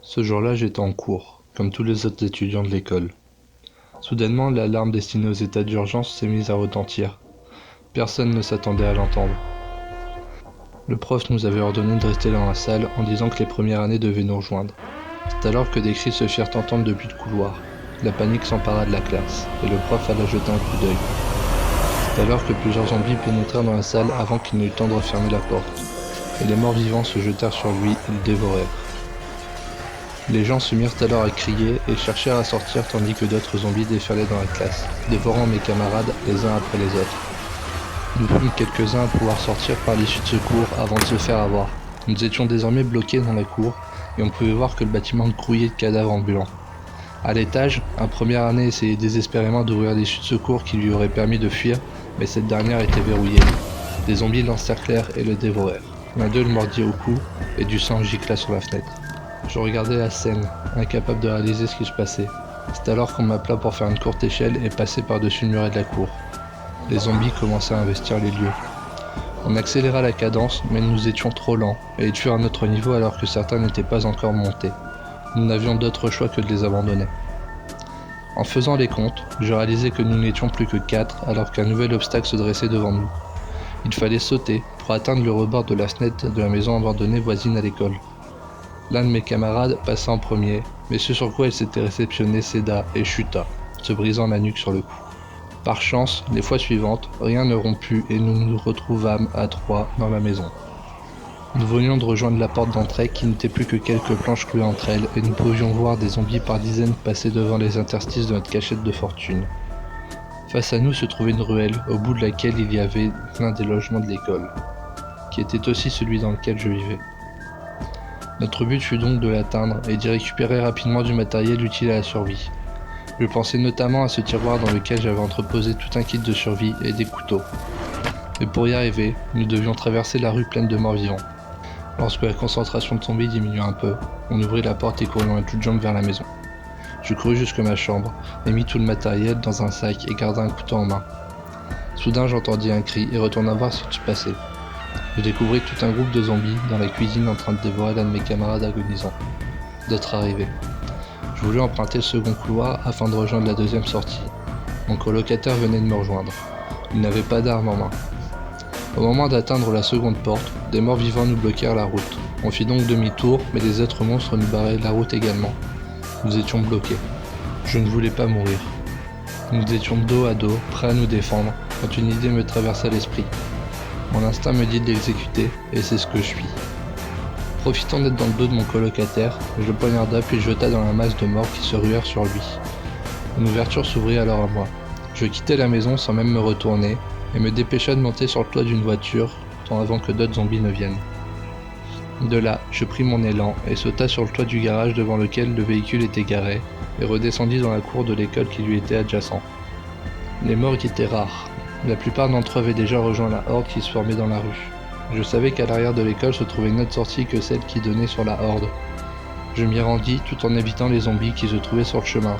Ce jour-là, j'étais en cours, comme tous les autres étudiants de l'école. Soudainement, l'alarme destinée aux états d'urgence s'est mise à retentir. Personne ne s'attendait à l'entendre. Le prof nous avait ordonné de rester dans la salle en disant que les premières années devaient nous rejoindre. C'est alors que des cris se firent entendre depuis le couloir. La panique s'empara de la classe, et le prof alla jeter un coup d'œil. C'est alors que plusieurs zombies pénétrèrent dans la salle avant qu'il n'ait eu le temps de refermer la porte. Et les morts vivants se jetèrent sur lui et le dévorèrent. Les gens se mirent alors à crier et cherchèrent à sortir tandis que d'autres zombies déferlaient dans la classe, dévorant mes camarades les uns après les autres. Nous fûmes quelques-uns à pouvoir sortir par l'issue de secours avant de se faire avoir. Nous étions désormais bloqués dans la cour et on pouvait voir que le bâtiment grouillait de cadavres ambulants. À l'étage, un première année essayait désespérément d'ouvrir l'issue de secours qui lui aurait permis de fuir, mais cette dernière était verrouillée. Des zombies l'encerclèrent et le dévorèrent. L'un d'eux le mordit au cou et du sang gicla sur la fenêtre. Je regardais la scène, incapable de réaliser ce qui se passait. C'est alors qu'on m'appela pour faire une courte échelle et passer par-dessus le muret de la cour. Les zombies commençaient à investir les lieux. On accéléra la cadence, mais nous étions trop lents, et ils furent à notre niveau alors que certains n'étaient pas encore montés. Nous n'avions d'autre choix que de les abandonner. En faisant les comptes, je réalisais que nous n'étions plus que 4 alors qu'un nouvel obstacle se dressait devant nous. Il fallait sauter pour atteindre le rebord de la fenêtre de la maison abandonnée voisine à l'école. L'un de mes camarades passa en premier, mais ce sur quoi il s'était réceptionné céda et chuta, se brisant la nuque sur le cou. Par chance, les fois suivantes, rien ne romput et nous nous retrouvâmes à 3 dans la maison. Nous venions de rejoindre la porte d'entrée qui n'était plus que quelques planches clouées entre elles et nous pouvions voir des zombies par dizaines passer devant les interstices de notre cachette de fortune. Face à nous se trouvait une ruelle au bout de laquelle il y avait l'un des logements de l'école, qui était aussi celui dans lequel je vivais. Notre but fut donc de l'atteindre et d'y récupérer rapidement du matériel utile à la survie. Je pensais notamment à ce tiroir dans lequel j'avais entreposé tout un kit de survie et des couteaux. Mais pour y arriver, nous devions traverser la rue pleine de morts vivants. Lorsque la concentration de zombies diminua un peu, on ouvrit la porte et courions à toutes jambes vers la maison. Je courus jusque ma chambre et mis tout le matériel dans un sac et garda un couteau en main. Soudain j'entendis un cri et retourna voir ce qui se passait. Je découvris tout un groupe de zombies dans la cuisine en train de dévorer l'un de mes camarades agonisants. D'autres arrivaient. Je voulus emprunter le second couloir afin de rejoindre la deuxième sortie. Mon colocataire venait de me rejoindre. Il n'avait pas d'arme en main. Au moment d'atteindre la seconde porte, des morts vivants nous bloquèrent la route. On fit donc demi-tour, mais des êtres monstres nous barraient la route également. Nous étions bloqués. Je ne voulais pas mourir. Nous étions dos à dos, prêts à nous défendre, quand une idée me traversa l'esprit. Mon instinct me dit de l'exécuter, et c'est ce que je suis. Profitant d'être dans le dos de mon colocataire, je le poignarda puis jeta dans la masse de morts qui se ruèrent sur lui. Une ouverture s'ouvrit alors à moi. Je quittai la maison sans même me retourner, et me dépêcha de monter sur le toit d'une voiture, tant avant que d'autres zombies ne viennent. De là, je pris mon élan et sauta sur le toit du garage devant lequel le véhicule était garé, et redescendis dans la cour de l'école qui lui était adjacent. Les morts y étaient rares. La plupart d'entre eux avaient déjà rejoint la horde qui se formait dans la rue. Je savais qu'à l'arrière de l'école se trouvait une autre sortie que celle qui donnait sur la horde. Je m'y rendis tout en évitant les zombies qui se trouvaient sur le chemin.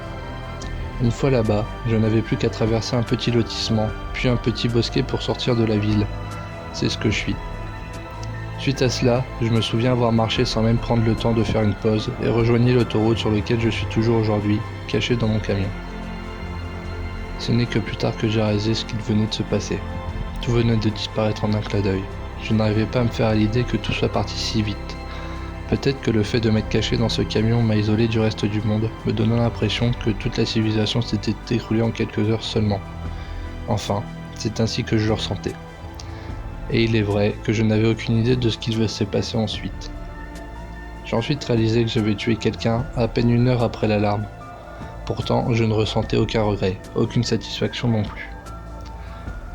Une fois là-bas, je n'avais plus qu'à traverser un petit lotissement, puis un petit bosquet pour sortir de la ville. C'est ce que je suis. Suite à cela, je me souviens avoir marché sans même prendre le temps de faire une pause et rejoignis l'autoroute sur laquelle je suis toujours aujourd'hui, caché dans mon camion. Ce n'est que plus tard que j'ai réalisé ce qu'il venait de se passer. Tout venait de disparaître en un clin d'œil. Je n'arrivais pas à me faire à l'idée que tout soit parti si vite. Peut-être que le fait de m'être caché dans ce camion m'a isolé du reste du monde, me donnant l'impression que toute la civilisation s'était écroulée en quelques heures seulement. Enfin, c'est ainsi que je le ressentais. Et il est vrai que je n'avais aucune idée de ce qui devait se passer ensuite. J'ai ensuite réalisé que j'avais tué quelqu'un à peine 1 heure après l'alarme. Pourtant, je ne ressentais aucun regret, aucune satisfaction non plus.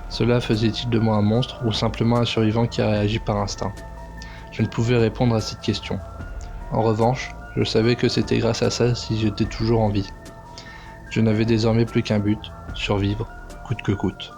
Cela faisait-il de moi un monstre ou simplement un survivant qui a réagi par instinct ? Je ne pouvais répondre à cette question. En revanche, je savais que c'était grâce à ça si j'étais toujours en vie. Je n'avais désormais plus qu'un but, survivre, coûte que coûte.